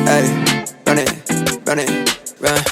Hey, run it, run it, run.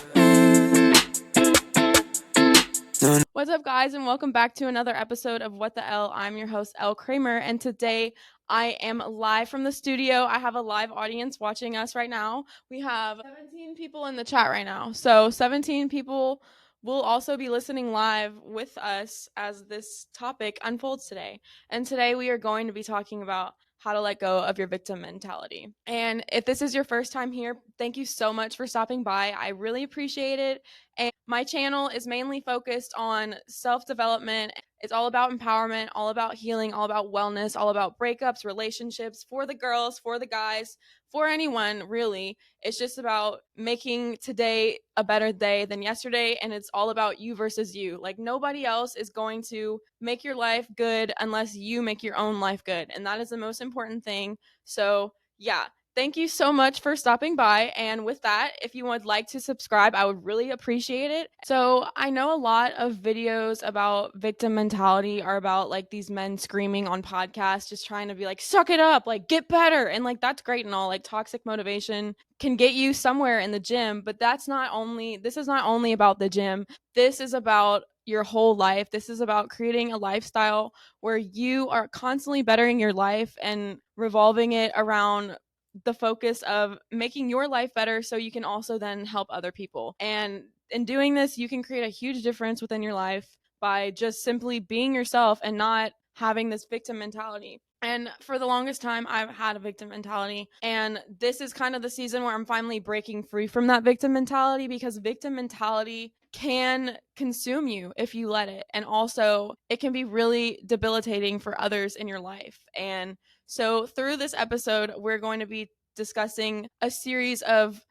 What's up, guys, and welcome back to another episode of What the L. I'm your host, Elle Kreamer, and today I am live from the studio. I have a live audience watching us right now. We have 17 people in the chat right now. So 17 people will also be listening live with us as this topic unfolds today. And today we are going to be talking about how to let go of your victim mentality. And if this is your first time here, thank you so much for stopping by. I really appreciate it. And my channel is mainly focused on self-development. It's all about empowerment, all about healing, all about wellness, all about breakups, relationships, for the girls, for the guys, for anyone, really. It's just about making today a better day than yesterday, and it's all about you versus you. Like, nobody else is going to make your life good unless you make your own life good, and that is the most important thing. So, yeah. Thank you so much for stopping by. And with that, if you would like to subscribe, I would really appreciate it. So I know a lot of videos about victim mentality are about like these men screaming on podcasts, just trying to be like, suck it up, like get better. And like, that's great and all, like toxic motivation can get you somewhere in the gym, but this is not only about the gym. This is about your whole life. This is about creating a lifestyle where you are constantly bettering your life and revolving it around the focus of making your life better so you can also then help other people. And in doing this, you can create a huge difference within your life by just simply being yourself and not having this victim mentality. And for the longest time, I've had a victim mentality. And this is kind of the season where I'm finally breaking free from that victim mentality, because victim mentality can consume you if you let it. And also, it can be really debilitating for others in your life. And so through this episode, we're going to be discussing a series of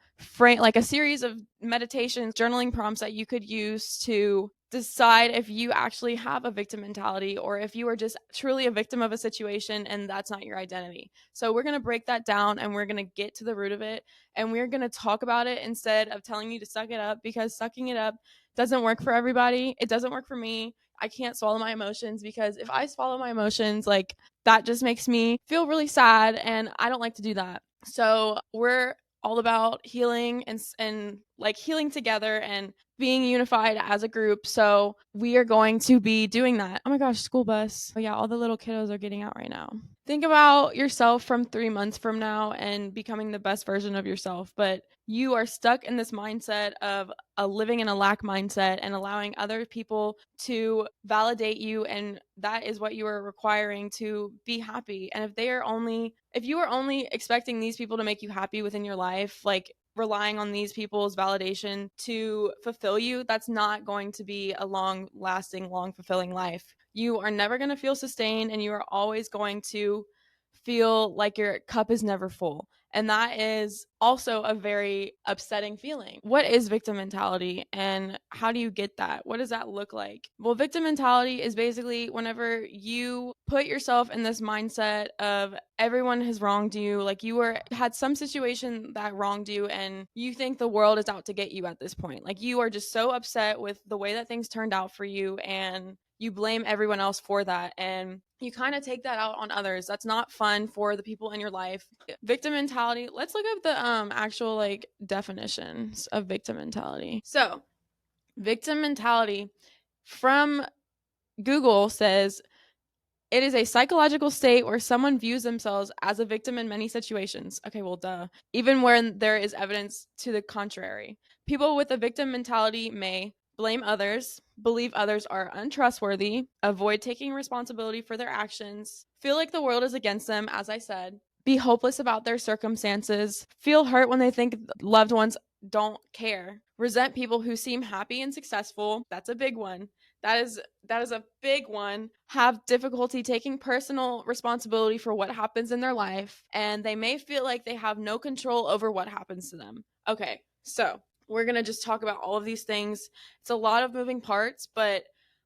meditations, journaling prompts that you could use to decide if you actually have a victim mentality or if you are just truly a victim of a situation and that's not your identity. So we're going to break that down and we're going to get to the root of it, and we're going to talk about it instead of telling you to suck it up, because sucking it up doesn't work for everybody. It doesn't work for me. I can't swallow my emotions, because if I swallow my emotions, like, that just makes me feel really sad, and I don't like to do that. So we're all about healing and like healing together and being unified as a group. So we are going to be doing that. Oh my gosh, school bus. Oh yeah, all the little kiddos are getting out right now. Think about yourself from 3 months from now and becoming the best version of yourself, but you are stuck in this mindset of living in a lack mindset and allowing other people to validate you, and that is what you are requiring to be happy. And if you are only expecting these people to make you happy within your life, like relying on these people's validation to fulfill you, that's not going to be a long lasting, long fulfilling life. You are never going to feel sustained, and you are always going to feel like your cup is never full. And that is also a very upsetting feeling. What is victim mentality and how do you get that? What does that look like? Well, victim mentality is basically whenever you put yourself in this mindset of everyone has wronged you, like had some situation that wronged you and you think the world is out to get you at this point. Like, you are just so upset with the way that things turned out for you, and you blame everyone else for that, and you kind of take that out on others. That's not fun for the people in your life. Victim mentality, let's look up the actual like definitions of victim mentality. So victim mentality from Google says it is a psychological state where someone views themselves as a victim in many situations. Okay, well, duh. Even when there is evidence to the contrary. People with a victim mentality may blame others, believe others are untrustworthy, avoid taking responsibility for their actions, feel like the world is against them, as I said, be hopeless about their circumstances, feel hurt when they think loved ones don't care, resent people who seem happy and successful. That's a big one. That is a big one. Have difficulty taking personal responsibility for what happens in their life, and they may feel like they have no control over what happens to them. Okay, so we're going to just talk about all of these things. It's a lot of moving parts, but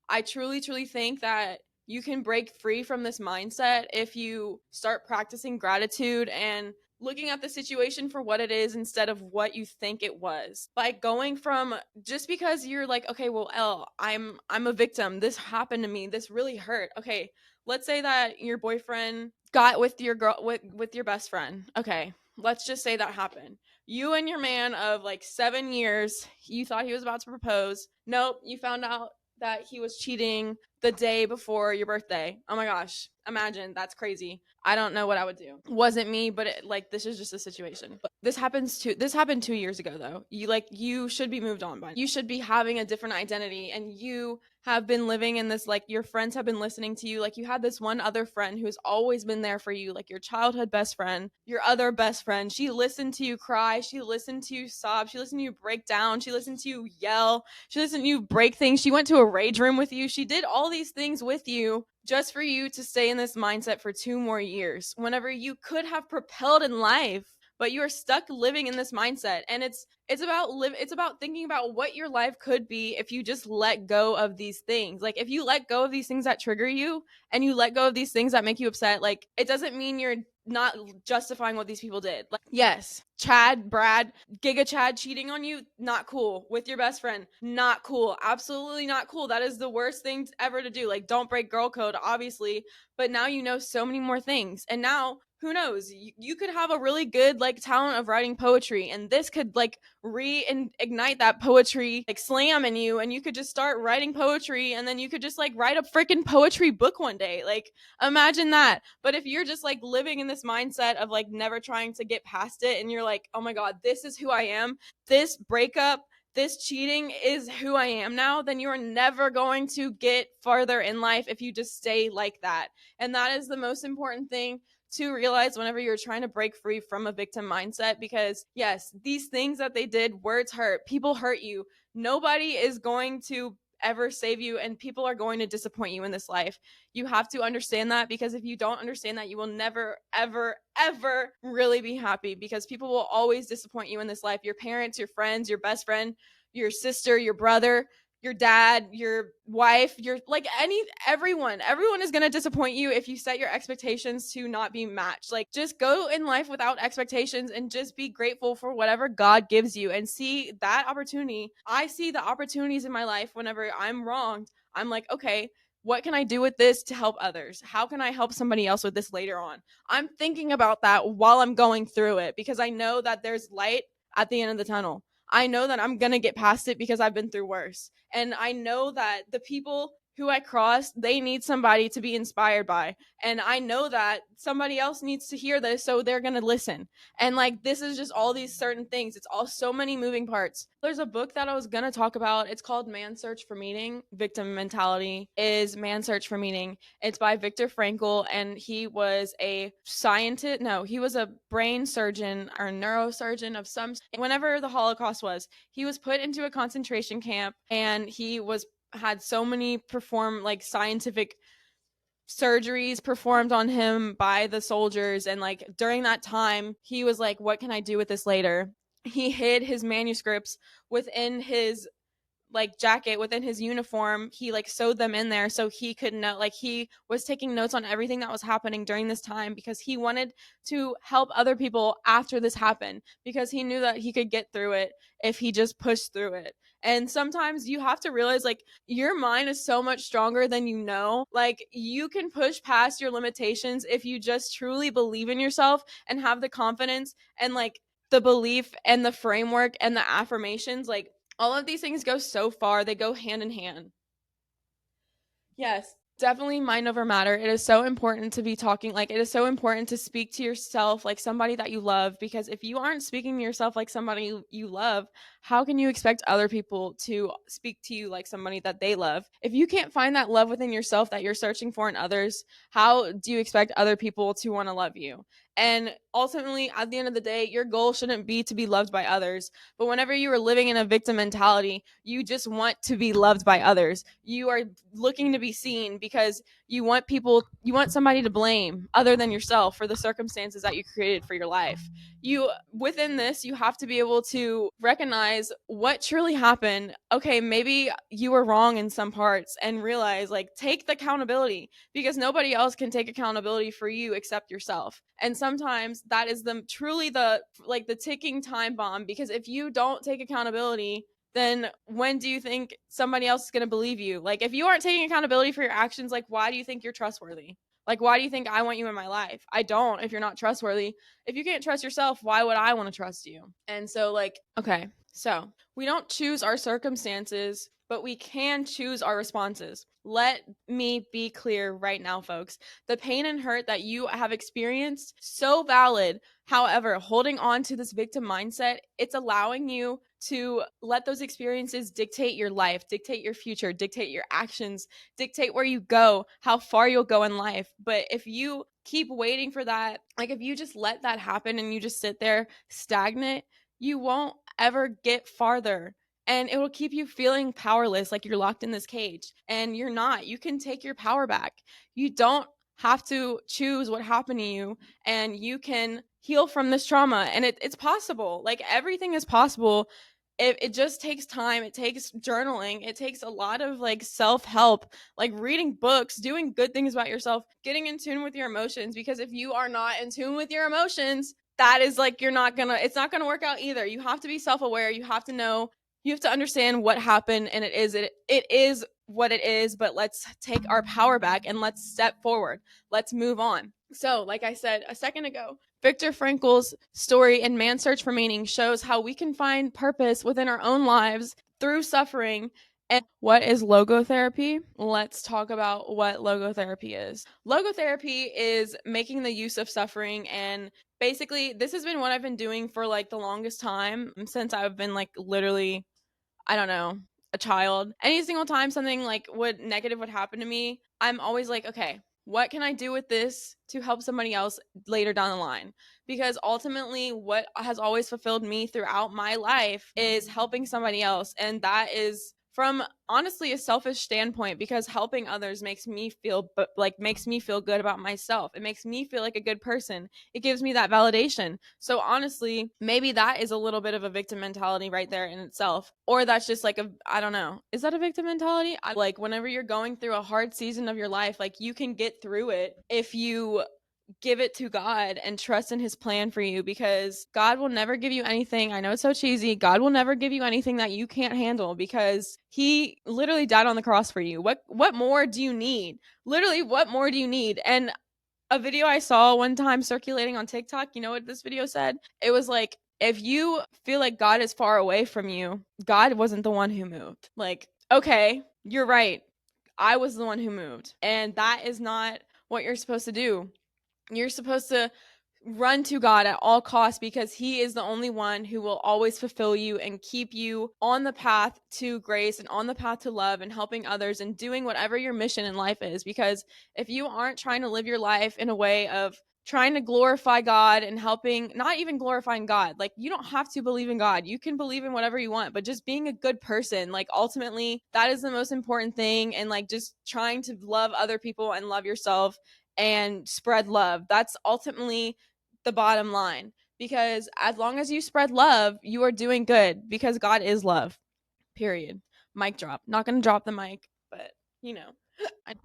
I truly, truly think that you can break free from this mindset if you start practicing gratitude and looking at the situation for what it is instead of what you think it was. By going from, just because you're like, okay, well, I'm a victim. This happened to me. This really hurt. Okay, let's say that your boyfriend got with your girl with your best friend. Okay, let's just say that happened. You and your man of like 7 years, you thought he was about to propose. Nope, you found out that he was cheating the day before your birthday. Oh my gosh. Imagine, that's crazy. I don't know what I would do. Wasn't me, but this is just a situation. But this happened 2 years ago though. You should be moved on by now. You should be having a different identity, and you have been living in this, like, your friends have been listening to you. Like, you had this one other friend who's always been there for you, like your childhood best friend, your other best friend. She listened to you cry, she listened to you sob, she listened to you break down, she listened to you yell, she listened to you break things, she went to a rage room with you, she did all these things with you just for you to stay in this mindset for 2 more years whenever you could have propelled in life. But you are stuck living in this mindset, and it's about thinking about what your life could be if you just let go of these things. Like, if you let go of these things that trigger you, and you let go of these things that make you upset, like, it doesn't mean you're not justifying what these people did. Like, yes, Brad, Giga Chad cheating on you, not cool. With your best friend, not cool. Absolutely not cool. That is the worst thing ever to do. Like, don't break girl code, obviously, but now you know so many more things. And now, who knows, you could have a really good, like, talent of writing poetry, and this could, like, reignite that poetry, like, slam in you, and you could just start writing poetry, and then you could just, like, write a freaking poetry book one day. Like, imagine that. But if you're just, like, living in this mindset of, like, never trying to get past it, and you're like, oh my god, this is who I am, this breakup, this cheating is who I am now, then you are never going to get farther in life if you just stay like that. And that is the most important thing to realize whenever you're trying to break free from a victim mindset. Because yes, these things that they did, words hurt, people hurt you, nobody is going to ever save you, and people are going to disappoint you in this life. You have to understand that, because if you don't understand that, you will never ever really be happy, because people will always disappoint you in this life. Your parents, your friends, your best friend, your sister, your brother, your dad, your wife, your, like, everyone is going to disappoint you if you set your expectations to not be matched. Like, just go in life without expectations and just be grateful for whatever God gives you, and see that opportunity. I see the opportunities in my life whenever I'm wronged. I'm like, okay, what can I do with this to help others? How can I help somebody else with this later on? I'm thinking about that while I'm going through it, because I know that there's light at the end of the tunnel. I know that I'm going to get past it because I've been through worse. And I know that the people who I cross, they need somebody to be inspired by. And I know that somebody else needs to hear this, so they're going to listen. And, like, this is just all these certain things. It's all so many moving parts. There's a book that I was going to talk about. It's called Man's Search for Meaning. Victim Mentality is Man's Search for Meaning. It's by Viktor Frankl, and he was a scientist. No, he was a brain surgeon or neurosurgeon of some. Whenever the Holocaust was, he was put into a concentration camp, and he had so many scientific surgeries performed on him by the soldiers. And, like, during that time, he was like, what can I do with this later? He hid his manuscripts within his, like, jacket, within his uniform. He, like, sewed them in there so he could know, like, he was taking notes on everything that was happening during this time, because he wanted to help other people after this happened, because he knew that he could get through it if he just pushed through it. And sometimes you have to realize, like, your mind is so much stronger than you know. Like, you can push past your limitations if you just truly believe in yourself and have the confidence and, like, the belief and the framework and the affirmations. Like, all of these things go so far, they go hand in hand. Yes, definitely mind over matter. It is so important to be talking, like, it is so important to speak to yourself like somebody that you love, because if you aren't speaking to yourself like somebody you love, how can you expect other people to speak to you like somebody that they love? If you can't find that love within yourself that you're searching for in others, how do you expect other people to want to love you? And ultimately, at the end of the day, your goal shouldn't be to be loved by others. But whenever you are living in a victim mentality, you just want to be loved by others. You are looking to be seen because you want somebody to blame other than yourself for the circumstances that you created for your life. Within this, you have to be able to recognize what truly happened. Okay, maybe you were wrong in some parts, and realize, like, take the accountability, because nobody else can take accountability for you except yourself. And sometimes that is the ticking time bomb, because if you don't take accountability, then when do you think somebody else is going to believe you? Like, if you aren't taking accountability for your actions, like, why do you think you're trustworthy? Like, why do you think I want you in my life? I don't, if you're not trustworthy. If you can't trust yourself, why would I want to trust you? And so, like, okay, so we don't choose our circumstances, but we can choose our responses. Let me be clear right now, folks. The pain and hurt that you have experienced, so valid. However, holding on to this victim mindset, it's allowing you to let those experiences dictate your life, dictate your future, dictate your actions, dictate where you go, how far you'll go in life. But if you keep waiting for that, like if you just let that happen and you just sit there stagnant, you won't ever get farther. And it will keep you feeling powerless, like you're locked in this cage. And you're not. You can take your power back. You don't have to choose what happened to you, and you can heal from this trauma. And it's possible. Like, everything is possible. It just takes time. It takes journaling. It takes a lot of like self-help, like reading books, doing good things about yourself, getting in tune with your emotions. Because if you are not in tune with your emotions, that is like, it's not gonna work out either. You have to be self-aware. You have to know, you have to understand what happened, and it is what it is. But let's take our power back and let's step forward. Let's move on. So, like I said a second ago, Viktor Frankl's story in Man's Search for Meaning shows how we can find purpose within our own lives through suffering. And what is logotherapy? Let's talk about what logotherapy is. Logotherapy is making the use of suffering, and basically this has been what I've been doing for like the longest time, since I've been like literally, I don't know, a child. Any single time something like negative would happen to me, I'm always like, okay, what can I do with this to help somebody else later down the line? Because ultimately, what has always fulfilled me throughout my life is helping somebody else. And that is from honestly a selfish standpoint, because helping others makes me feel good about myself. It makes me feel like a good person. It gives me that validation. So honestly, maybe that is a little bit of a victim mentality right there in itself. Or that's just like I don't know. Is that a victim mentality? Like, whenever you're going through a hard season of your life, like, you can get through it if you give it to God and trust in his plan for you, because God will never give you anything. I know it's so cheesy. God will never give you anything that you can't handle, because he literally died on the cross for you. What more do you need? Literally, what more do you need? And a video I saw one time circulating on TikTok, you know what this video said? It was like, if you feel like God is far away from you, God wasn't the one who moved. Like, okay, you're right. I was the one who moved. And that is not what you're supposed to do. You're supposed to run to God at all costs, because he is the only one who will always fulfill you and keep you on the path to grace and on the path to love and helping others and doing whatever your mission in life is. Because if you aren't trying to live your life in a way of trying to glorify God and helping, not even glorifying God, like, you don't have to believe in God. You can believe in whatever you want, but just being a good person, like, ultimately that is the most important thing. And like, just trying to love other people and love yourself and spread love. That's ultimately the bottom line, because as long as you spread love, you are doing good, because God is love. Period. Mic drop. Not going to drop the mic, but you know,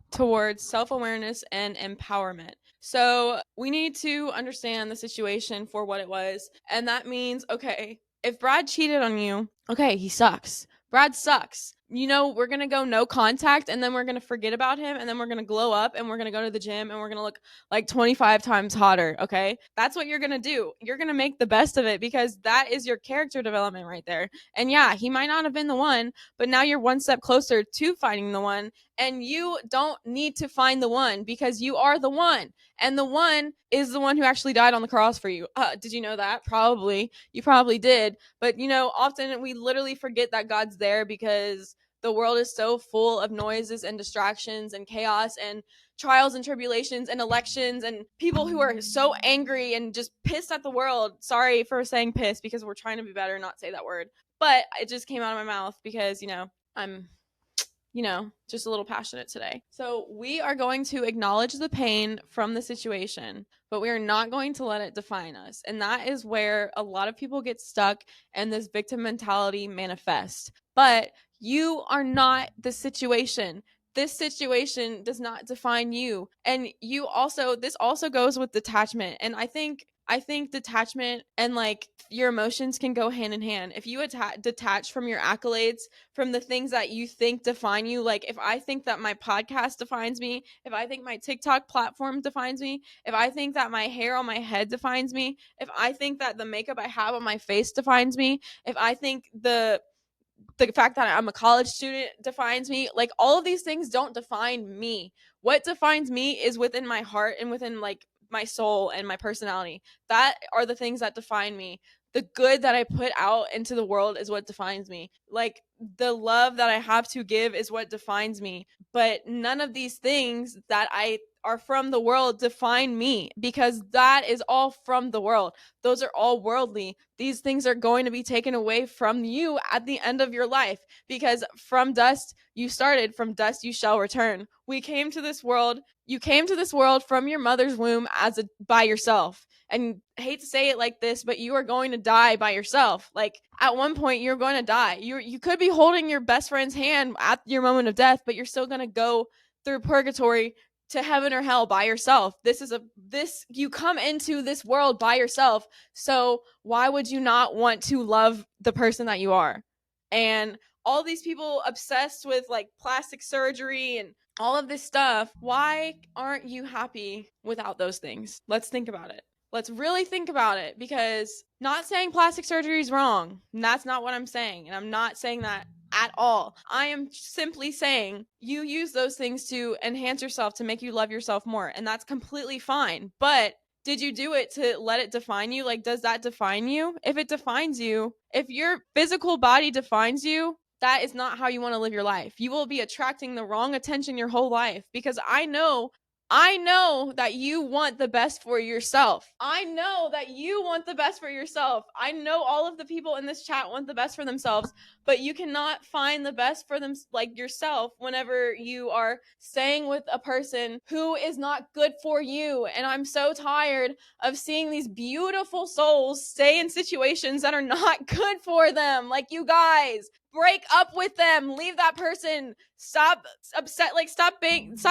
towards self-awareness and empowerment. So we need to understand the situation for what it was. And that means, okay, if Brad cheated on you, okay, he sucks. Brad sucks. You know, we're going to go no contact, and then we're going to forget about him, and then we're going to glow up, and we're going to go to the gym, and we're going to look like 25 times hotter, okay? That's what you're going to do. You're going to make the best of it, because that is your character development right there. And yeah, he might not have been the one, but now you're one step closer to finding the one. And you don't need to find the one, because you are the one. And the one is the one who actually died on the cross for you. Did you know that? Probably. You probably did. But, you know, often we literally forget that God's there, because the world is so full of noises and distractions and chaos and trials and tribulations and elections and people who are so angry and just pissed at the world. Sorry for saying pissed, because we're trying to be better, not say that word. But it just came out of my mouth because, you know, I'm just a little passionate today. So we are going to acknowledge the pain from the situation, but we are not going to let it define us. And that is where a lot of people get stuck and this victim mentality manifests. But you are not the situation. This situation does not define you. And this also goes with detachment. And I think I think detachment and like your emotions can go hand in hand. If you detach from your accolades, from the things that you think define you, like if I think that my podcast defines me, if I think my TikTok platform defines me, if I think that my hair on my head defines me, if I think that the makeup I have on my face defines me, if I think the fact that I'm a college student defines me. Like all of these things don't define me. What defines me is within my heart and within like my soul and my personality. That are the things that define me. The good that I put out into the world is what defines me. Like the love that I have to give is what defines me. But none of these things that I are from the world define me, because that is all from the world. Those are all worldly. These things are going to be taken away from you at the end of your life, because from dust you started, from dust you shall return. We came to this world, you came to this world from your mother's womb by yourself. And I hate to say it like this, but you are going to die by yourself. Like at one point you're going to die. You could be holding your best friend's hand at your moment of death, but you're still going to go through purgatory to heaven or hell by yourself. This you come into this world by yourself. So why would you not want to love the person that you are? And all these people obsessed with like plastic surgery and all of this stuff, why aren't you happy without those things? Let's think about it. Let's really think about it, because not saying plastic surgery is wrong. And that's not what I'm saying. And I'm not saying that at all. I am simply saying you use those things to enhance yourself, to make you love yourself more. And that's completely fine. But did you do it to let it define you? Like, does that define you? If it defines you, if your physical body defines you, that is not how you want to live your life. You will be attracting the wrong attention your whole life, because I know that you want the best for yourself. I know that you want the best for yourself. I know all of the people in this chat want the best for themselves, but you cannot find the best for them, like yourself, whenever you are staying with a person who is not good for you. And I'm so tired of seeing these beautiful souls stay in situations that are not good for them. Like, you guys, break up with them, leave that person, stop upset, like stop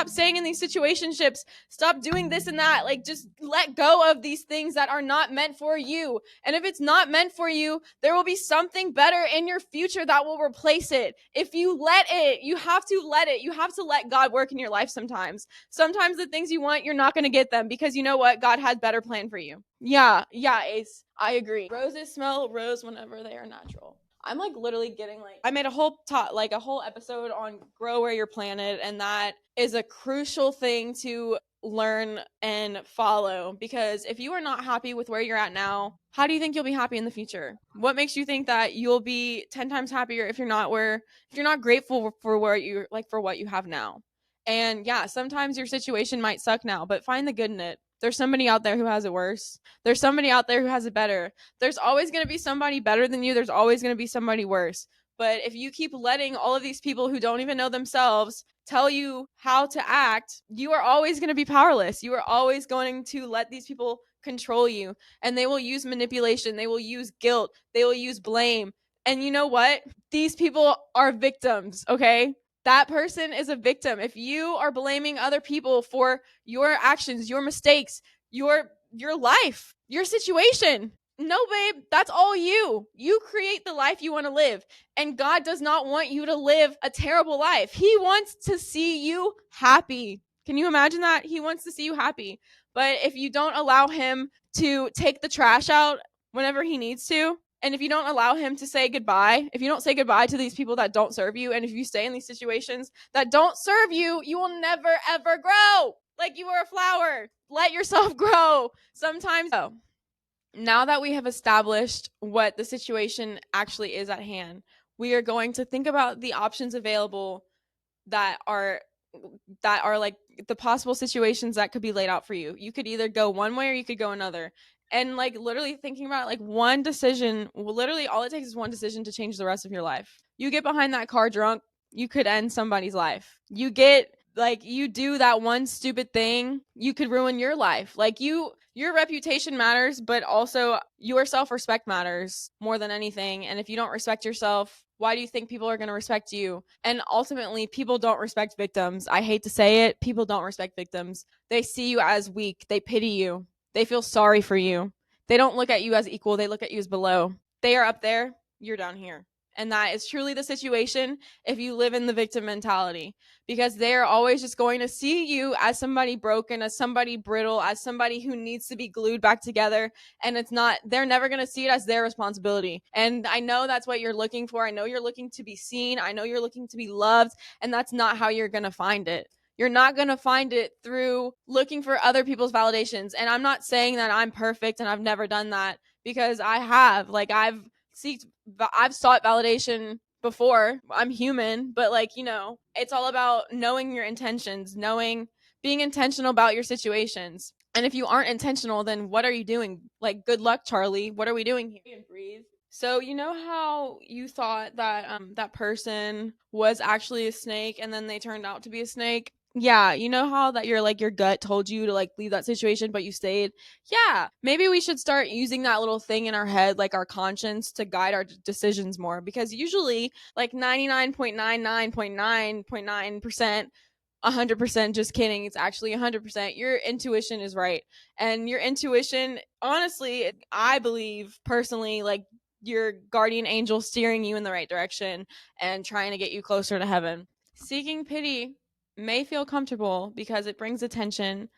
staying in these situationships, stop doing this and that. Like, just let go of these things that are not meant for you. And if it's not meant for you, there will be something better in your future that will replace it. If you let it, you have to let it. You have to let God work in your life sometimes. Sometimes the things you want, you're not going to get them, because you know what? God has better plan for you. Yeah, Ace, I agree. Roses smell rose whenever they are natural. I'm like literally getting like, I made a whole episode on grow where you're planted, and that is a crucial thing to learn and follow, because if you are not happy with where you're at now, how do you think you'll be happy in the future? What makes you think that you'll be 10 times happier if you're not grateful for where you're like for what you have now? And yeah, sometimes your situation might suck now, but find the good in it. There's somebody out there who has it worse. There's somebody out there who has it better. There's always going to be somebody better than you. There's always going to be somebody worse. But if you keep letting all of these people who don't even know themselves tell you how to act, you are always going to be powerless. You are always going to let these people control you. And they will use manipulation. They will use guilt. They will use blame. And you know what? These people are victims, okay? That person is a victim. If you are blaming other people for your actions, your mistakes, your life, your situation, no, babe, that's all you. You create the life you want to live. And God does not want you to live a terrible life. He wants to see you happy. Can you imagine that? He wants to see you happy. But if you don't allow him to take the trash out whenever he needs to, and if you don't allow him to say goodbye, if you don't say goodbye to these people that don't serve you, and if you stay in these situations that don't serve you, you will never, ever grow. Like you are a flower. Let yourself grow. Sometimes. Oh. Now that we have established what the situation actually is at hand, we are going to think about the options available that are like the possible situations that could be laid out for you. You could either go one way or you could go another. And like literally thinking about like one decision, literally all it takes is one decision to change the rest of your life. You get behind that car drunk, you could end somebody's life. You do that one stupid thing, you could ruin your life. Like your reputation matters, but also your self-respect matters more than anything. And if you don't respect yourself, why do you think people are going to respect you? And ultimately, people don't respect victims. I hate to say it. People don't respect victims. They see you as weak. They pity you. They feel sorry for you. They don't look at you as equal, they look at you as below. They are up there, you're down here. And that is truly the situation if you live in the victim mentality, because they're always just going to see you as somebody broken, as somebody brittle, as somebody who needs to be glued back together. And it's not, they're never going to see it as their responsibility. And I know that's what you're looking for. I know you're looking to be seen. I know you're looking to be loved. And that's not how you're going to find it. You're not going to find it through looking for other people's validations. And I'm not saying that I'm perfect and I've never done that, because I have. Like, I've sought validation before. I'm human, but like, it's all about knowing your intentions, being intentional about your situations. And if you aren't intentional, then what are you doing? Like, good luck, Charlie. What are we doing here? And breathe. So you know how you thought that that person was actually a snake and then they turned out to be a snake? Yeah, you know how that your gut told you to like leave that situation but you stayed? Yeah, maybe we should start using that little thing in our head, like our conscience, to guide our decisions more, because usually like 99.99.9.9%, 100%, just kidding, it's actually 100%, your intuition is right. And your intuition, honestly, I believe personally, like, your guardian angel steering you in the right direction and trying to get you closer to heaven. Seeking pity may feel comfortable because it brings attention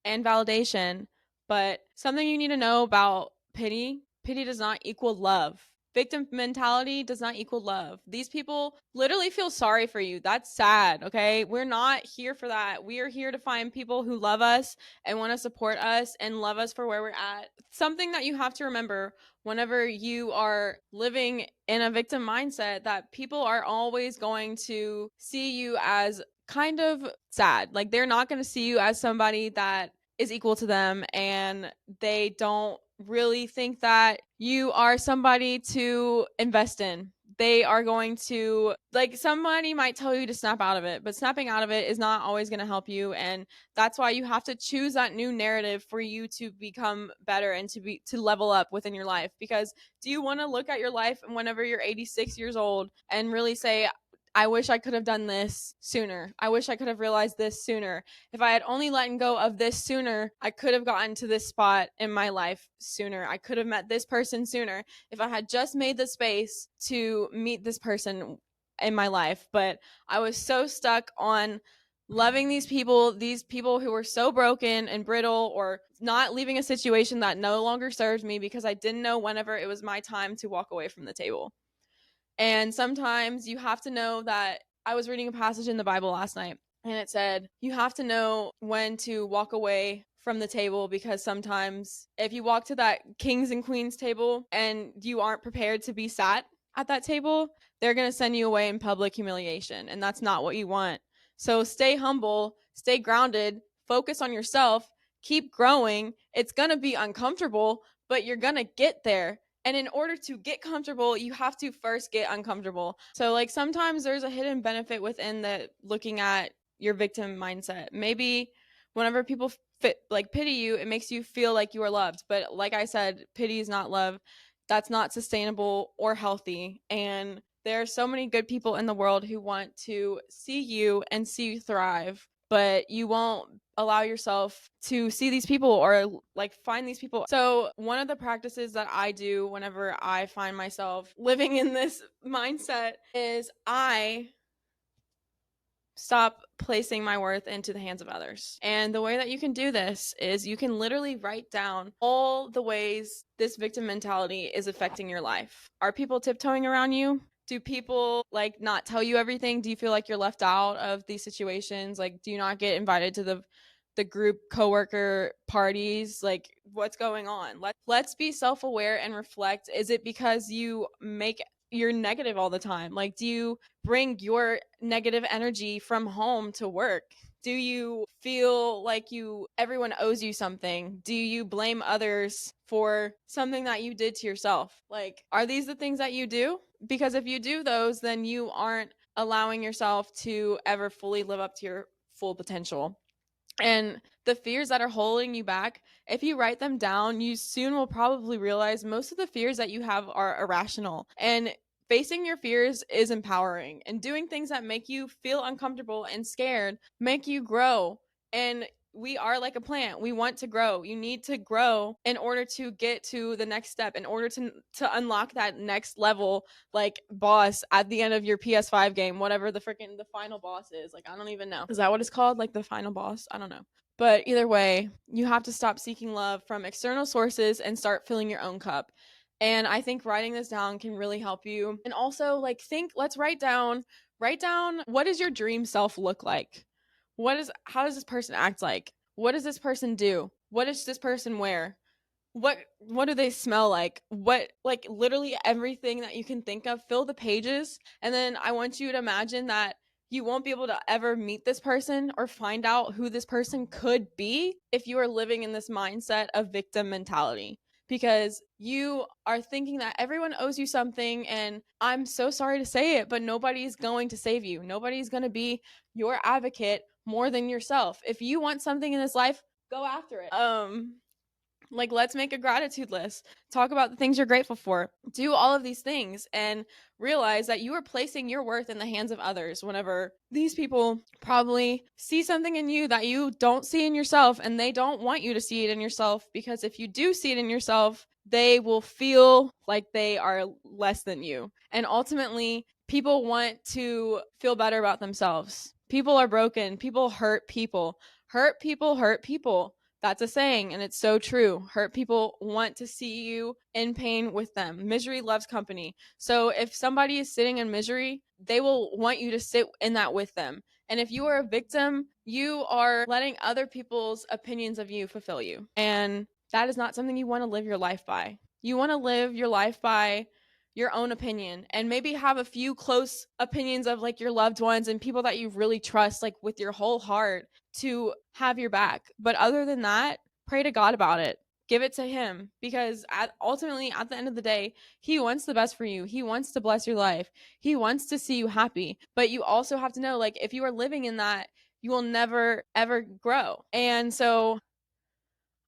and validation, but something you need to know about pity does not equal love. Victim mentality does not equal love. These people literally feel sorry for you. That's sad, okay? We're not here for that. We are here to find people who love us and want to support us and love us for where we're at. Something that you have to remember whenever you are living in a victim mindset, that people are always going to see you as kind of sad. Like, they're not going to see you as somebody that is equal to them, and they don't really think that you are somebody to invest in. They are going to, like, somebody might tell you to snap out of it, but snapping out of it is not always going to help you. And that's why you have to choose that new narrative for you to become better and to level up within your life. Because do you want to look at your life whenever you're 86 years old and really say, I wish I could have done this sooner. I wish I could have realized this sooner. If I had only let go of this sooner, I could have gotten to this spot in my life sooner. I could have met this person sooner if I had just made the space to meet this person in my life. But I was so stuck on loving these people who were so broken and brittle, or not leaving a situation that no longer served me, because I didn't know whenever it was my time to walk away from the table. And sometimes you have to know that. I was reading a passage in the Bible last night, and it said you have to know when to walk away from the table, because sometimes if you walk to that kings and queens table and you aren't prepared to be sat at that table, they're going to send you away in public humiliation, and that's not what you want. So stay humble, stay grounded, focus on yourself, keep growing. It's going to be uncomfortable, but you're going to get there. And in order to get comfortable, you have to first get uncomfortable. So like, sometimes there's a hidden benefit within the looking at your victim mindset. Maybe whenever people pity you, it makes you feel like you are loved. But like I said, pity is not love. That's not sustainable or healthy. And there are so many good people in the world who want to see you and see you thrive, but you won't allow yourself to see these people or like find these people. So one of the practices that I do whenever I find myself living in this mindset is I stop placing my worth into the hands of others. And the way that you can do this is you can literally write down all the ways this victim mentality is affecting your life. Are people tiptoeing around you? Do people like not tell you everything? Do you feel like you're left out of these situations? Like, do you not get invited to the group coworker parties? Like, what's going on? Let's be self-aware and reflect. Is it because you're negative all the time? Like, do you bring your negative energy from home to work? Do you feel like everyone owes you something? Do you blame others for something that you did to yourself? Like, are these the things that you do? Because if you do those, then you aren't allowing yourself to ever fully live up to your full potential. And the fears that are holding you back, if you write them down, you soon will probably realize most of the fears that you have are irrational. And facing your fears is empowering. And doing things that make you feel uncomfortable and scared make you grow. And we are like a plant. We want to grow. You need to grow in order to get to the next step, in order to unlock that next level, like boss at the end of your PS5 game, whatever the final boss is. Like, I don't even know. Is that what it's called? Like the final boss? I don't know. But either way, you have to stop seeking love from external sources and start filling your own cup. And I think writing this down can really help you. And also, like, let's write down, what does your dream self look like? How does this person act like? What does this person do? What does this person wear? What do they smell like? Like literally everything that you can think of, fill the pages. And then I want you to imagine that you won't be able to ever meet this person or find out who this person could be if you are living in this mindset of victim mentality, because you are thinking that everyone owes you something. And I'm so sorry to say it, but nobody's going to save you. Nobody's going to be your advocate more than yourself. If you want something in this life, go after it. Like, let's make a gratitude list. Talk about the things you're grateful for. Do all of these things and realize that you are placing your worth in the hands of others whenever these people probably see something in you that you don't see in yourself, and they don't want you to see it in yourself, because if you do see it in yourself, they will feel like they are less than you. And ultimately, people want to feel better about themselves. People are broken. People hurt people. Hurt people hurt people. That's a saying, and it's so true. Hurt people want to see you in pain with them. Misery loves company. So if somebody is sitting in misery, they will want you to sit in that with them. And if you are a victim, you are letting other people's opinions of you fulfill you. And that is not something you want to live your life by. You want to live your life by your own opinion, and maybe have a few close opinions of like your loved ones and people that you really trust, like with your whole heart, to have your back. But other than that, pray to God about it. Give it to him, because ultimately at the end of the day, he wants the best for you. He wants to bless your life. He wants to see you happy. But you also have to know, like, if you are living in that, you will never ever grow. And so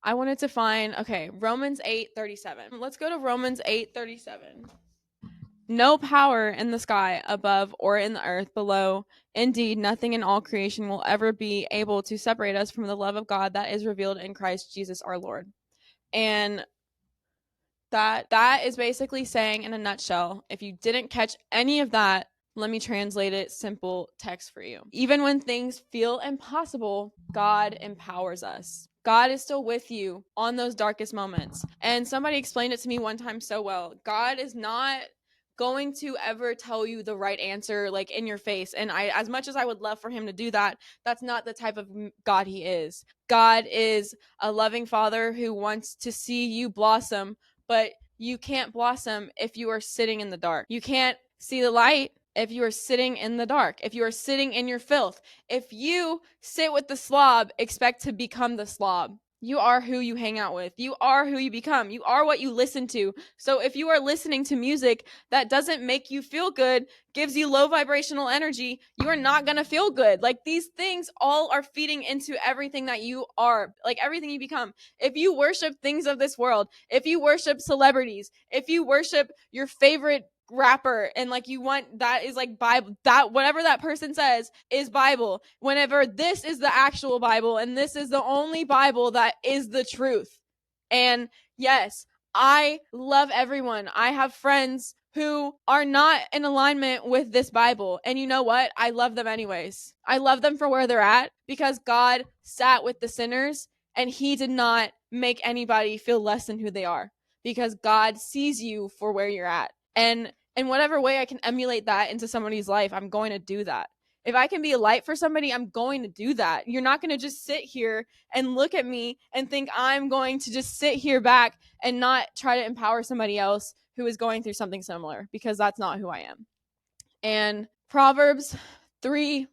I wanted to find, okay, Romans 8:37. Let's go to Romans 8:37. No power in the sky above or in the earth below. Indeed, nothing in all creation will ever be able to separate us from the love of God that is revealed in Christ Jesus our Lord. And that is basically saying, in a nutshell, if you didn't catch any of that, let me translate it simple text for you. Even when things feel impossible, God empowers us. God is still with you on those darkest moments. And somebody explained it to me one time so well. God is not going to ever tell you the right answer like in your face. And I, as much as I would love for him to do that, that's not the type of God he is. God is a loving father who wants to see you blossom, but you can't blossom if you are sitting in the dark. You can't see the light if you are sitting in the dark, if you are sitting in your filth. If you sit with the slob, expect to become the slob. You are who you hang out with. You are who you become. You are what you listen to. So if you are listening to music that doesn't make you feel good, gives you low vibrational energy, you are not going to feel good. Like, these things all are feeding into everything that you are, like everything you become. If you worship things of this world, if you worship celebrities, if you worship your favorite rapper, and like you want, that is like Bible, that whatever that person says is Bible, whenever this is the actual Bible, and this is the only Bible that is the truth. And yes, I love everyone. I have friends who are not in alignment with this Bible, and you know what? I love them anyways. I love them for where they're at, because God sat with the sinners and he did not make anybody feel less than who they are, because God sees you for where you're at. And in whatever way I can emulate that into somebody's life, I'm going to do that. If I can be a light for somebody, I'm going to do that. You're not going to just sit here and look at me and think I'm going to just sit here back and not try to empower somebody else who is going through something similar, because that's not who I am. And Proverbs 3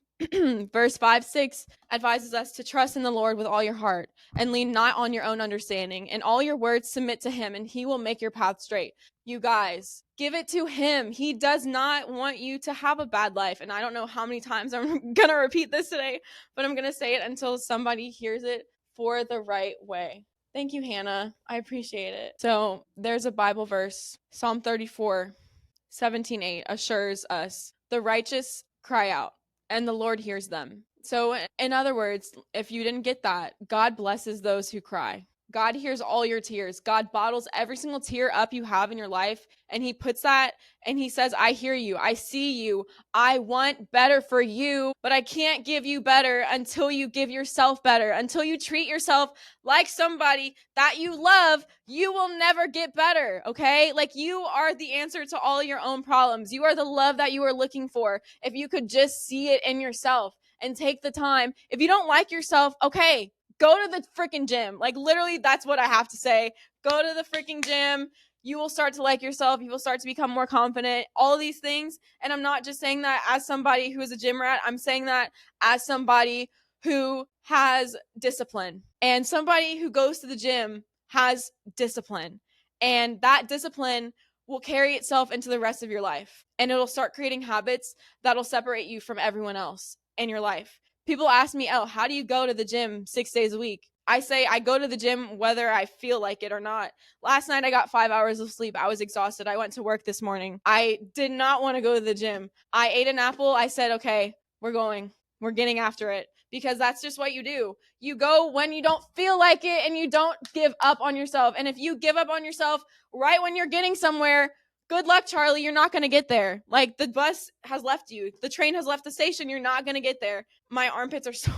verse 5-6 advises us to trust in the Lord with all your heart and lean not on your own understanding. And all your words submit to him, and he will make your path straight. You guys, give it to him. He does not want you to have a bad life. And I don't know how many times I'm going to repeat this today, but I'm going to say it until somebody hears it for the right way. Thank you, Hannah. I appreciate it. So there's a Bible verse, Psalm 34:17-8 assures us, the righteous cry out, and the Lord hears them So, in other words, if you didn't get that, God blesses those who cry. God hears all your tears. God bottles every single tear up you have in your life, and he puts that and he says, I hear you. I see you. I want better for you, but I can't give you better until you give yourself better. Until you treat yourself like somebody that you love, you will never get better, okay? Like, you are the answer to all your own problems. You are the love that you are looking for. If you could just see it in yourself and take the time. If you don't like yourself, okay, go to the freaking gym. Like, literally, that's what I have to say. Go to the freaking gym. You will start to like yourself. You will start to become more confident. All of these things. And I'm not just saying that as somebody who is a gym rat. I'm saying that as somebody who has discipline. And somebody who goes to the gym has discipline. And that discipline will carry itself into the rest of your life. And it'll start creating habits that'll separate you from everyone else in your life. People ask me, oh, how do you go to the gym 6 days a week? I say I go to the gym whether I feel like it or not. Last night I got 5 hours of sleep. I was exhausted. I went to work this morning. I did not want to go to the gym. I ate an apple. I said, okay, we're going. We're getting after it, because that's just what you do. You go when you don't feel like it, and you don't give up on yourself. And if you give up on yourself right when you're getting somewhere, good luck, Charlie. You're not going to get there. Like, the bus has left you. The train has left the station. You're not going to get there. My armpits are so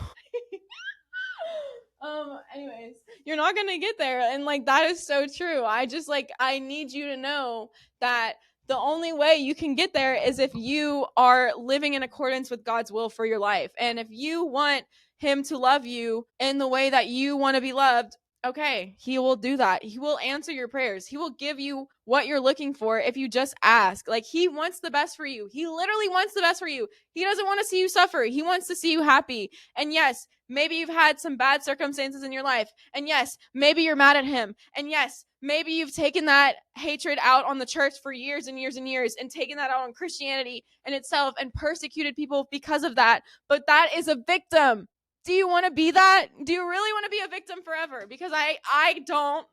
anyways, you're not going to get there. And like, that is so true. I need you to know that the only way you can get there is if you are living in accordance with God's will for your life. And if you want him to love you in the way that you want to be loved, okay, he will do that. He will answer your prayers. He will give you what you're looking for if you just ask. Like, he wants the best for you. He literally wants the best for you. He doesn't want to see you suffer. He wants to see you happy. And yes, maybe you've had some bad circumstances in your life. And yes, maybe you're mad at him. And yes, maybe you've taken that hatred out on the church for years and years and years, and taken that out on Christianity in itself, and persecuted people because of that. But that is a victim. Do you want to be that? Do you really want to be a victim forever? Because I don't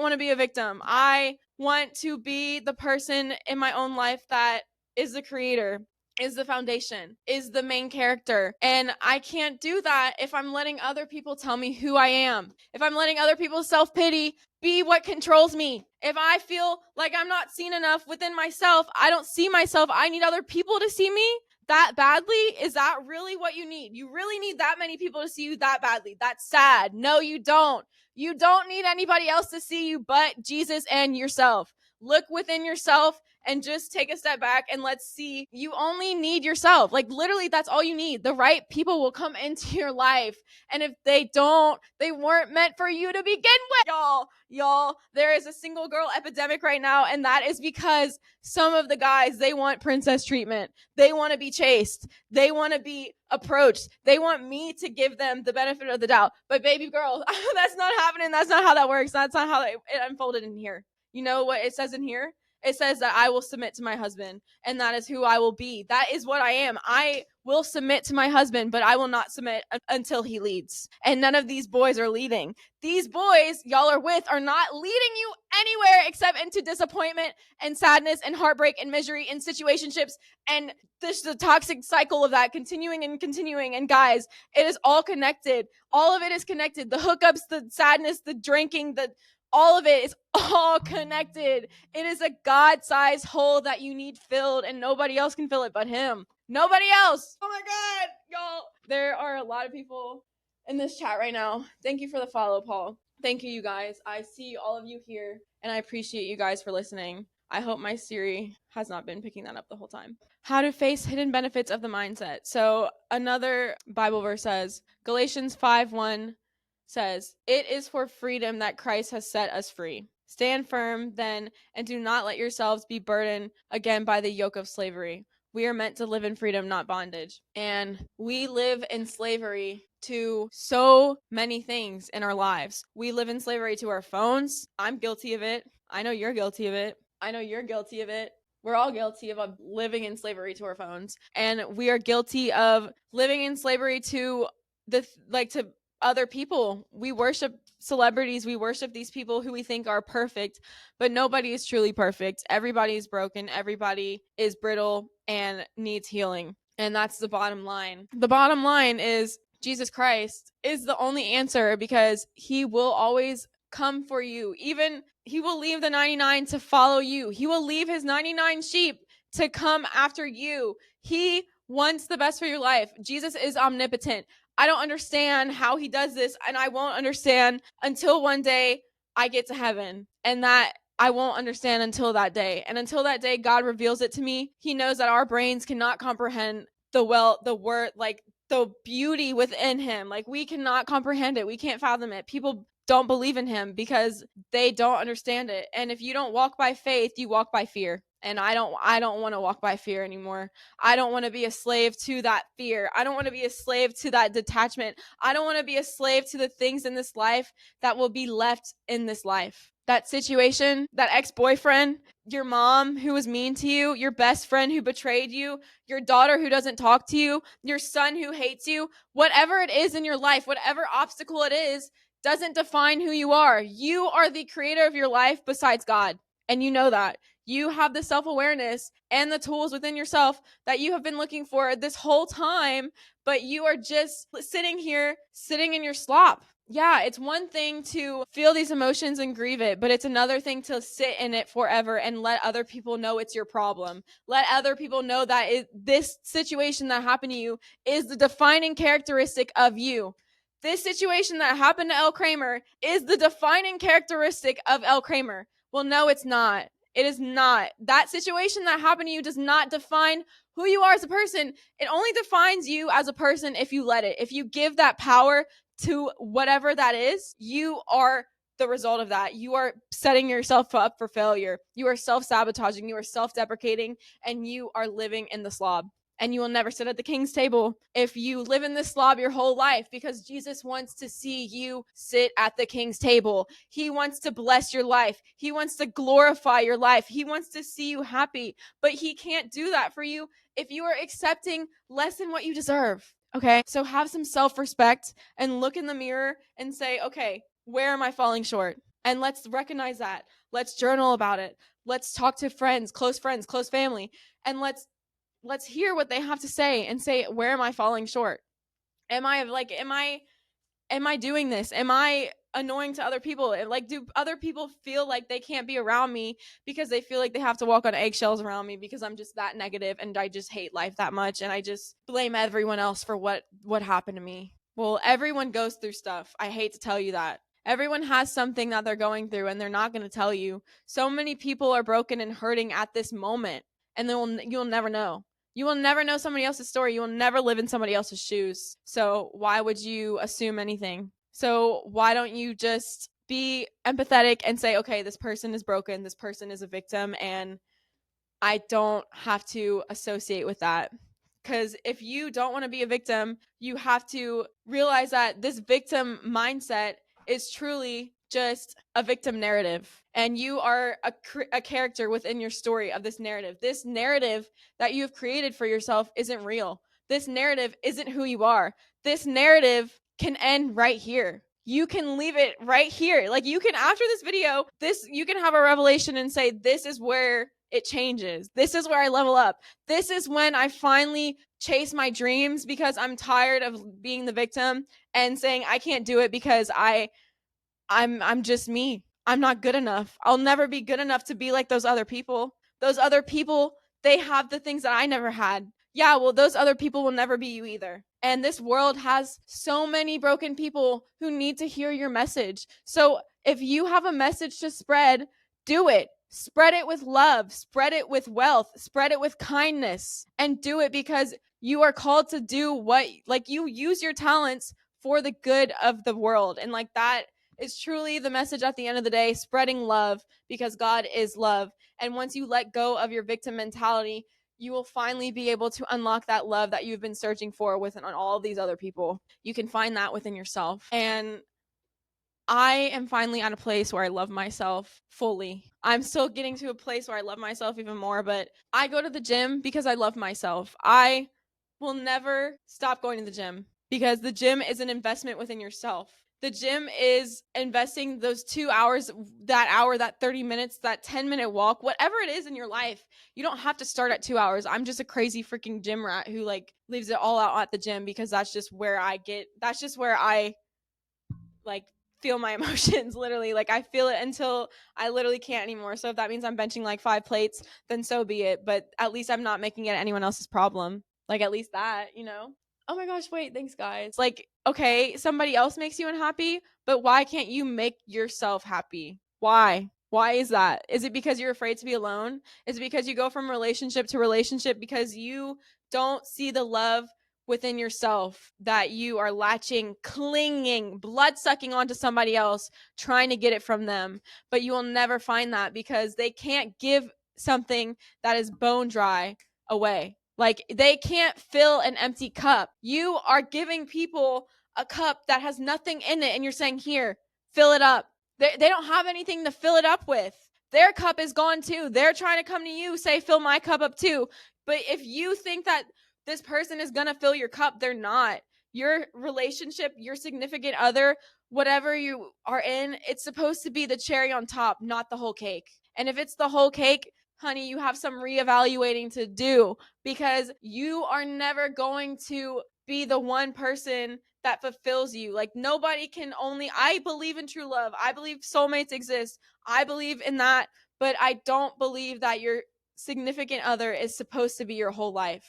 want to be a victim. I want to be the person in my own life that is the creator, is the foundation, is the main character. And I can't do that if I'm letting other people tell me who I am. If I'm letting other people's self-pity be what controls me. If I feel like I'm not seen enough within myself, I don't see myself, I need other people to see me that badly. Is that really what you need? You really need that many people to see you that badly? That's sad. No, you don't. You don't need anybody else to see you but Jesus and yourself. Look within yourself and just take a step back and let's see. You only need yourself. Like, literally, that's all you need. The right people will come into your life. And if they don't, they weren't meant for you to begin with. Y'all, there is a single girl epidemic right now. And that is because some of the guys, they want princess treatment. They want to be chased. They want to be approached. They want me to give them the benefit of the doubt. But baby girl, that's not happening. That's not how that works. That's not how it unfolded in here. You know what it says in here? It says that I will submit to my husband, and that is who I will be. That is what I am. I will submit to my husband, but I will not submit until he leads. And none of these boys are leading. These boys y'all are with are not leading you anywhere except into disappointment and sadness and heartbreak and misery and situationships, and this the toxic cycle of that continuing and continuing. And guys, it is all connected. All of it is connected. The hookups, the sadness, the drinking, all of it is all connected. It is a God-sized hole that you need filled, and nobody else can fill it but him. Nobody else. Oh my God, y'all. There are a lot of people in this chat right now. Thank you for the follow, Paul. Thank you, you guys. I see all of you here, and I appreciate you guys for listening. I hope my Siri has not been picking that up the whole time. How to face hidden benefits of the mindset. So another Bible verse says, Galatians 5:1 says, it is for freedom that Christ has set us free. Stand firm then, and do not let yourselves be burdened again by the yoke of slavery. We are meant to live in freedom, not bondage. And we live in slavery to so many things in our lives. We live in slavery to our phones. I'm guilty of it. I know you're guilty of it. I know you're guilty of it. We're all guilty of living in slavery to our phones. And we are guilty of living in slavery to to other people. We worship celebrities. We worship these people who we think are perfect, but nobody is truly perfect. Everybody is broken. Everybody is brittle and needs healing. And that's the bottom line. The bottom line is Jesus Christ is the only answer, because he will always come for you. Even he will leave the 99 to follow you. He will leave his 99 sheep to come after you. He wants the best for your life. Jesus is omnipotent. I don't understand how he does this, and I won't understand until one day I get to heaven. And that I won't understand until that day. And until that day, God reveals it to me. He knows that our brains cannot comprehend the word, like the beauty within him. Like, we cannot comprehend it. We can't fathom it. People don't believe in him because they don't understand it. And if you don't walk by faith, you walk by fear. And I don't want to walk by fear anymore. I don't want to be a slave to that fear. I don't want to be a slave to that detachment. I don't want to be a slave to the things in this life that will be left in this life. That situation, that ex-boyfriend, your mom who was mean to you, your best friend who betrayed you, your daughter who doesn't talk to you, your son who hates you, whatever it is in your life, whatever obstacle it is, doesn't define who you are. You are the creator of your life besides God. And you know that. You have the self-awareness and the tools within yourself that you have been looking for this whole time, but you are just sitting here, sitting in your slop. Yeah, it's one thing to feel these emotions and grieve it, but it's another thing to sit in it forever and let other people know it's your problem. Let other people know that this situation that happened to you is the defining characteristic of you. This situation that happened to Elle Kreamer is the defining characteristic of Elle Kreamer. Well, no, it's not. It is not. That situation that happened to you does not define who you are as a person. It only defines you as a person if you let it. If you give that power to whatever that is, you are the result of that. You are setting yourself up for failure. You are self-sabotaging. You are self-deprecating, and you are living in the slob. And you will never sit at the king's table if you live in this slob your whole life, because Jesus wants to see you sit at the king's table. He wants to bless your life. He wants to glorify your life. He wants to see you happy, but he can't do that for you if you are accepting less than what you deserve. Okay, so have some self-respect and look in the mirror and say, okay, where am I falling short? And let's recognize that. Let's journal about it. Let's talk to friends, close family, and let's hear what they have to say and say, where am I falling short? Am I doing this? Am I annoying to other people? Like, do other people feel like they can't be around me because they feel like they have to walk on eggshells around me because I'm just that negative and I just hate life that much and I just blame everyone else for what happened to me? Well, everyone goes through stuff. I hate to tell you that. Everyone has something that they're going through and they're not going to tell you. So many people are broken and hurting at this moment, and you'll never know. You will never know somebody else's story. You will never live in somebody else's shoes. So why would you assume anything? So why don't you just be empathetic and say, okay, this person is broken. This person is a victim, and I don't have to associate with that. Because if you don't want to be a victim, you have to realize that this victim mindset is truly just a victim narrative. And you are a character within your story of this narrative. This narrative that you've created for yourself isn't real. This narrative isn't who you are. This narrative can end right here. You can leave it right here. Like, you can, after this video, you can have a revelation and say, this is where it changes. This is where I level up. This is when I finally chase my dreams, because I'm tired of being the victim and saying I can't do it because I'm just me. I'm not good enough. I'll never be good enough to be like those other people. Those other people, they have the things that I never had. Yeah, well, those other people will never be you either. And this world has so many broken people who need to hear your message. So if you have a message to spread, do it. Spread it with love, spread it with wealth, spread it with kindness, and do it because you are called to do you use your talents for the good of the world. And like, that is truly the message at the end of the day, spreading love, because God is love. And once you let go of your victim mentality, you will finally be able to unlock that love that you've been searching for within all of these other people. You can find that within yourself. And I am finally at a place where I love myself fully. I'm still getting to a place where I love myself even more, but I go to the gym because I love myself. I will never stop going to the gym because the gym is an investment within yourself. The gym is investing those 2 hours, that hour, that 30 minutes, that 10-minute walk, whatever it is in your life. You don't have to start at 2 hours. I'm just a crazy freaking gym rat who like leaves it all out at the gym because that's just where I like feel my emotions. Literally, like I feel it until I literally can't anymore. So if that means I'm benching like 5 plates, then so be it, but at least I'm not making it anyone else's problem. Like at least that. Oh my gosh, wait, thanks guys. Like, okay, somebody else makes you unhappy, but why can't you make yourself happy? Why is that? Is it because you're afraid to be alone? Is it because you go from relationship to relationship because you don't see the love within yourself, that you are latching, clinging, blood sucking onto somebody else, trying to get it from them? But you will never find that because they can't give something that is bone dry away. Like they can't fill an empty cup. You are giving people a cup that has nothing in it and you're saying, here, fill it up. They don't have anything to fill it up with. Their cup is gone too. They're trying to come to you, say, fill my cup up too. But if you think that this person is going to fill your cup, they're not. Your relationship, your significant other, whatever you are in, it's supposed to be the cherry on top, not the whole cake. And if it's the whole cake, honey, you have some reevaluating to do because you are never going to be the one person that fulfills you. Like nobody can only, I believe in true love. I believe soulmates exist. I believe in that, but I don't believe that your significant other is supposed to be your whole life.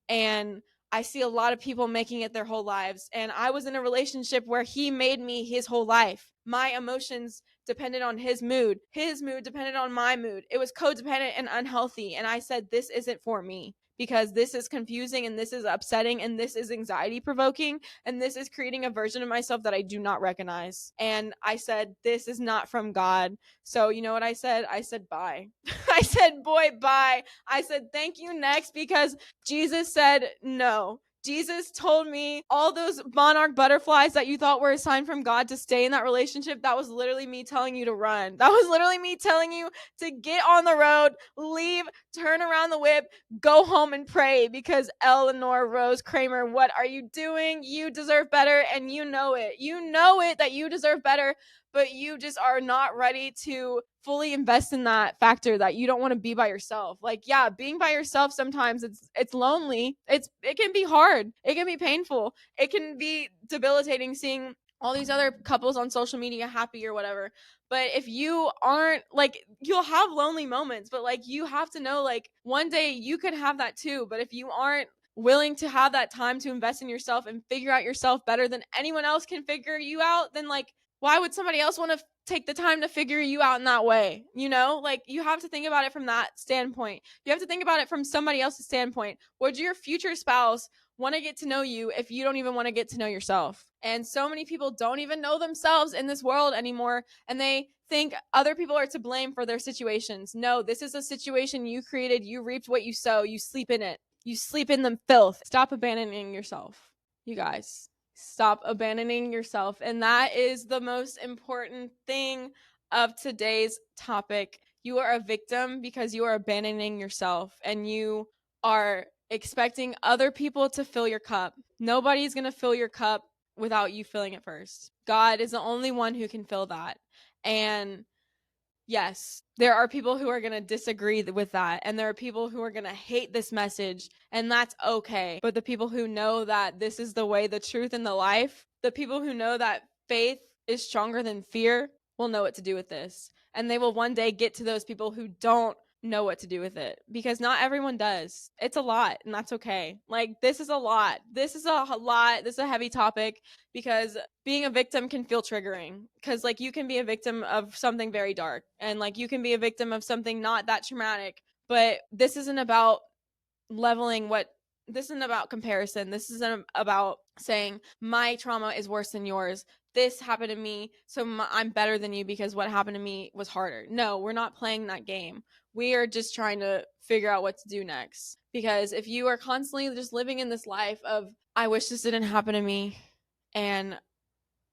And I see a lot of people making it their whole lives. And I was in a relationship where he made me his whole life. My emotions depended on his mood. His mood depended on my mood. It was codependent and unhealthy. And I said, this isn't for me because this is confusing and this is upsetting and this is anxiety provoking and this is creating a version of myself that I do not recognize. And I said, this is not from God. So you know what I said? I said, bye. I said, boy, bye. I said, thank you, next, because Jesus said no. Jesus told me all those monarch butterflies that you thought were a sign from God to stay in that relationship, that was literally me telling you to run. That was literally me telling you to get on the road, leave, turn around the whip, go home and pray because Eleanor Rose Kramer, what are you doing? You deserve better and you know it. You know it that you deserve better, but you just are not ready to fully invest in that factor that you don't want to be by yourself. Like, yeah, being by yourself sometimes it's lonely. It can be hard. It can be painful. It can be debilitating seeing all these other couples on social media happy or whatever. But if you aren't, like, you'll have lonely moments, but like you have to know, like, one day you could have that too. But if you aren't willing to have that time to invest in yourself and figure out yourself better than anyone else can figure you out, then like why would somebody else want to take the time to figure you out in that way? Like you have to think about it from that standpoint. You have to think about it from somebody else's standpoint. Would your future spouse want to get to know you if you don't even want to get to know yourself? And so many people don't even know themselves in this world anymore, and they think other people are to blame for their situations. No, this is a situation you created. You reaped what you sow. You sleep in it. You sleep in the filth. Stop abandoning yourself, you guys. Stop abandoning yourself. And that is the most important thing of today's topic. You are a victim because you are abandoning yourself and you are expecting other people to fill your cup. Nobody's going to fill your cup without you filling it first. God is the only one who can fill that. And yes, there are people who are going to disagree with that, and there are people who are going to hate this message, and that's okay. But the people who know that this is the way, the truth, and the life, the people who know that faith is stronger than fear will know what to do with this. And they will one day get to those people who don't know what to do with it, because not everyone does. It's a lot, and that's okay. Like, this is a lot. This is a lot. This is a heavy topic because being a victim can feel triggering, because like you can be a victim of something very dark, and like you can be a victim of something not that traumatic. But this isn't about leveling what this isn't about comparison. This isn't about saying my trauma is worse than yours. This happened to me, so I'm better than you because what happened to me was harder. No, we're not playing that game. We are just trying to figure out what to do next. Because if you are constantly just living in this life of, I wish this didn't happen to me, and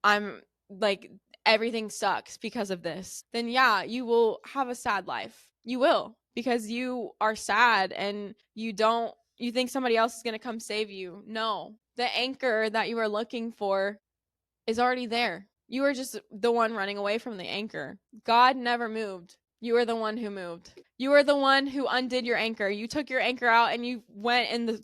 I'm like, everything sucks because of this, then yeah, you will have a sad life. You will, because you are sad and you think somebody else is going to come save you. No, the anchor that you are looking for is already there. You are just the one running away from the anchor. God never moved. You are the one who moved. You are the one who undid your anchor. You took your anchor out and you went in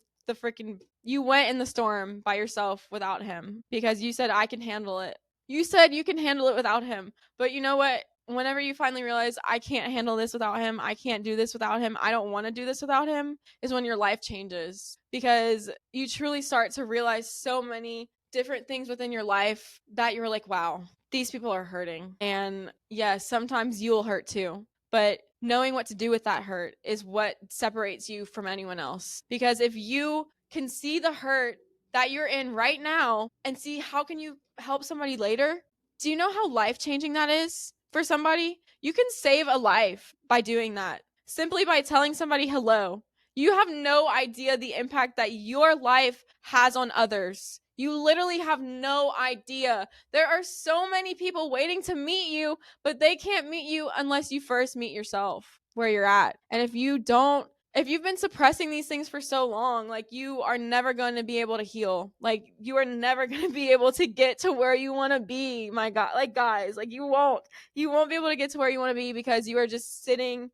you went in the storm by yourself without him because you said, I can handle it. You said you can handle it without him. But you know what? Whenever you finally realize, I can't handle this without him, I can't do this without him, I don't want to do this without him, is when your life changes. Because you truly start to realize so many different things within your life that you're like, wow, these people are hurting. And yes, sometimes you'll hurt too. But knowing what to do with that hurt is what separates you from anyone else. Because if you can see the hurt that you're in right now and see how can you help somebody later, do you know how life-changing that is for somebody? You can save a life by doing that. Simply by telling somebody hello. You have no idea the impact that your life has on others. You literally have no idea. There are so many people waiting to meet you, but they can't meet you unless you first meet yourself where you're at. And if you've been suppressing these things for so long, like, you are never going to be able to heal. Like, you are never going to be able to get to where you want to be. My God, like, guys, like, you won't be able to get to where you want to be because you are just sitting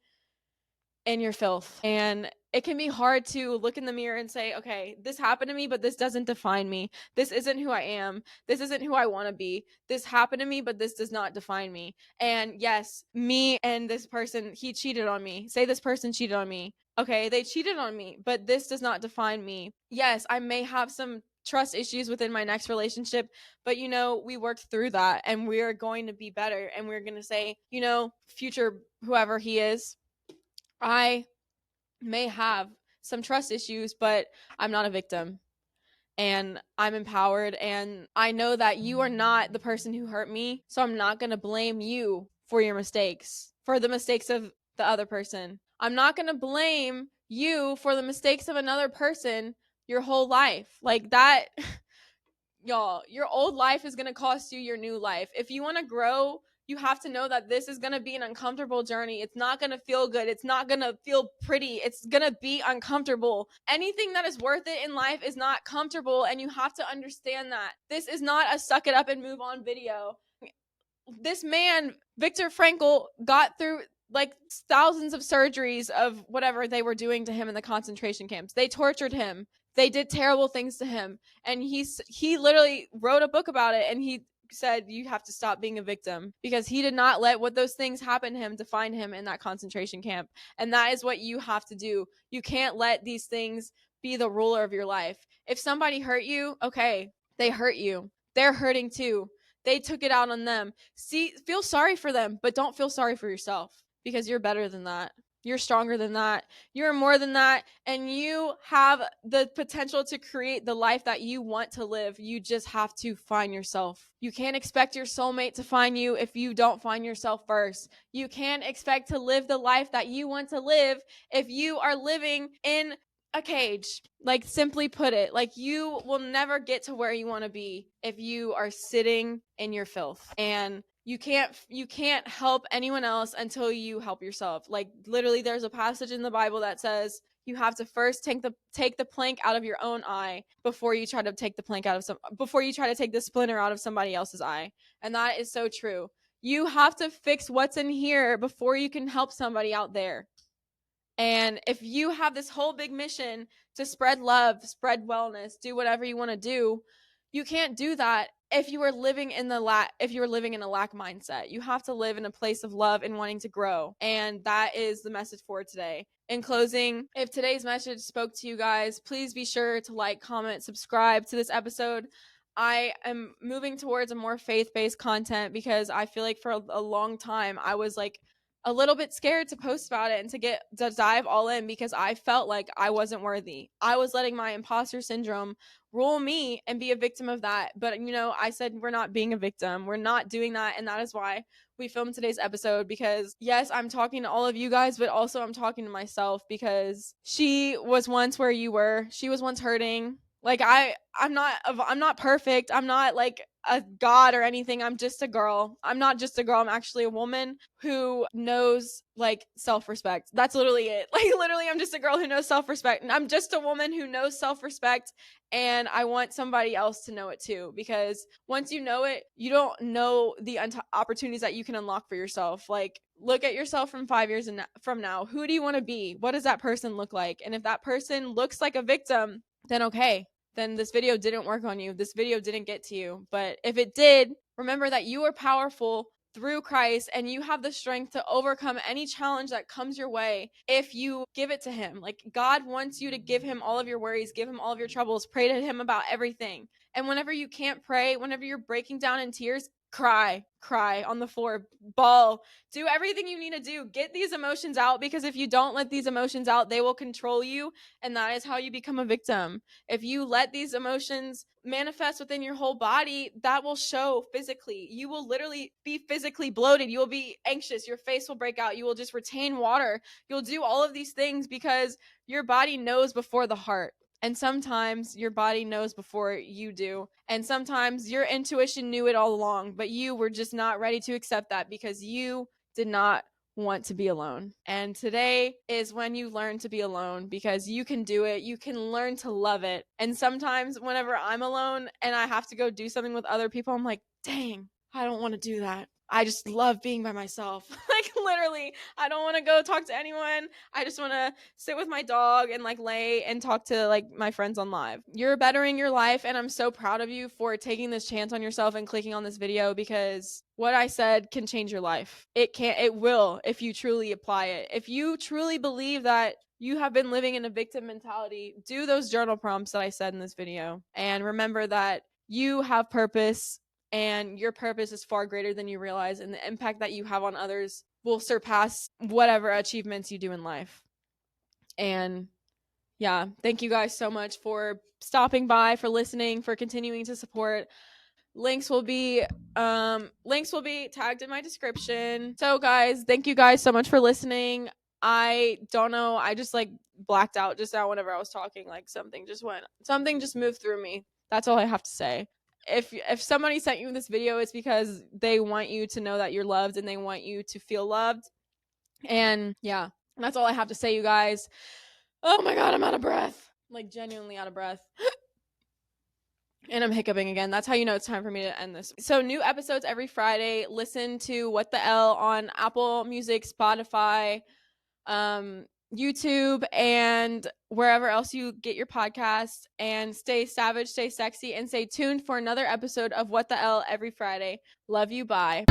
in your filth. And it can be hard to look in the mirror and say, okay, this happened to me, but this doesn't define me. This isn't who I am. This isn't who I want to be. This happened to me, but this does not define me. And yes, me and this person, he cheated on me. Say this person cheated on me. Okay, they cheated on me, but this does not define me. Yes, I may have some trust issues within my next relationship, but we worked through that and we're going to be better. And we're going to say, future whoever he is, I may have some trust issues, but I'm not a victim and I'm empowered. And I know that you are not the person who hurt me. So I'm not going to blame you for your mistakes, for the mistakes of the other person. I'm not going to blame you for the mistakes of another person your whole life. Like that, y'all, your old life is going to cost you your new life. If you want to grow, you have to know that this is going to be an uncomfortable journey. It's not going to feel good. It's not going to feel pretty. It's going to be uncomfortable. Anything that is worth it in life is not comfortable, and you have to understand that. This is not a suck it up and move on video. This man, Viktor Frankl, got through like thousands of surgeries of whatever they were doing to him in the concentration camps. They tortured him. They did terrible things to him. And he literally wrote a book about it, and he said you have to stop being a victim, because he did not let what those things happen to him define him in that concentration camp. And that is what you have to do. You can't let these things be the ruler of your life. If somebody hurt you, okay, they hurt you. They're hurting too. They took it out on them. Feel sorry for them, but don't feel sorry for yourself, because you're better than that. You're stronger than that. You're more than that. And you have the potential to create the life that you want to live. You just have to find yourself. You can't expect your soulmate to find you if you don't find yourself first. You can't expect to live the life that you want to live if you are living in a cage. Like, simply put it, like, you will never get to where you want to be if you are sitting in your filth. And you can't help anyone else until you help yourself. Like, literally, there's a passage in the Bible that says you have to first take the plank out of your own eye before you try to take the splinter out of somebody else's eye. And that is so true. You have to fix what's in here before you can help somebody out there. And if you have this whole big mission to spread love, spread wellness, do whatever you want to do, you can't do that if you are living in a lack mindset. You have to live in a place of love and wanting to grow. And that is the message for today. In closing, if today's message spoke to you guys, please be sure to like, comment, subscribe to this episode. I am moving towards a more faith-based content because I feel like for a long time I was like a little bit scared to post about it and to dive all in, because I felt like I wasn't worthy. I was letting my imposter syndrome rule me and be a victim of that. But I said, we're not being a victim. We're not doing that. And that is why we filmed today's episode, because yes, I'm talking to all of you guys, but also I'm talking to myself, because she was once where you were. She was once hurting. Like, I'm not perfect. I'm not like a god or anything. I'm just a girl. I'm not just a girl. I'm actually a woman who knows like self-respect. That's literally it. Like literally I'm just a girl who knows self-respect, and I'm just a woman who knows self-respect, and I want somebody else to know it too, because once you know it, you don't know the opportunities that you can unlock for yourself. Like look at yourself from 5 years from now. Who do you want to be? What does that person look like? And if that person looks like a victim, then okay, then this video didn't work on you. This video didn't get to you. But if it did, remember that you are powerful through Christ, and you have the strength to overcome any challenge that comes your way if you give it to him. Like God wants you to give him all of your worries, give him all of your troubles, pray to him about everything. And whenever you can't pray, whenever you're breaking down in tears, cry on the floor, bawl, do everything you need to do. Get these emotions out, because if you don't let these emotions out, they will control you, and that is how you become a victim. If you let these emotions manifest within your whole body, that will show physically. You will literally be physically bloated. You will be anxious. Your face will break out. You will just retain water. You'll do all of these things because your body knows before the heart. And sometimes your body knows before you do. And sometimes your intuition knew it all along, but you were just not ready to accept that because you did not want to be alone. And today is when you learn to be alone, because you can do it. You can learn to love it. And sometimes whenever I'm alone and I have to go do something with other people, I'm like, dang, I don't want to do that. I just love being by myself. Like literally, I don't want to go talk to anyone. I just want to sit with my dog and like lay and talk to like my friends on live. You're bettering your life, and I'm so proud of you for taking this chance on yourself and clicking on this video, because what I said can change your life. It will, if you truly apply it. If you truly believe that you have been living in a victim mentality, do those journal prompts that I said in this video, and remember that you have purpose. And your purpose is far greater than you realize, and the impact that you have on others will surpass whatever achievements you do in life. And yeah, thank you guys so much for stopping by, for listening, for continuing to support. Links will be tagged in my description. So guys, thank you guys so much for listening. I don't know, I just like blacked out just now whenever I was talking. Like something just moved through me. That's all I have to say. If somebody sent you this video, it's because they want you to know that you're loved, and they want you to feel loved. And yeah, that's all I have to say, you guys. Oh my god, I'm out of breath. Like genuinely out of breath. And I'm hiccuping again. That's how you know it's time for me to end this. So new episodes every Friday. Listen to What the L on Apple Music, Spotify, YouTube, and wherever else you get your podcasts. And stay savage, stay sexy, and stay tuned for another episode of What the L every Friday. Love you. Bye.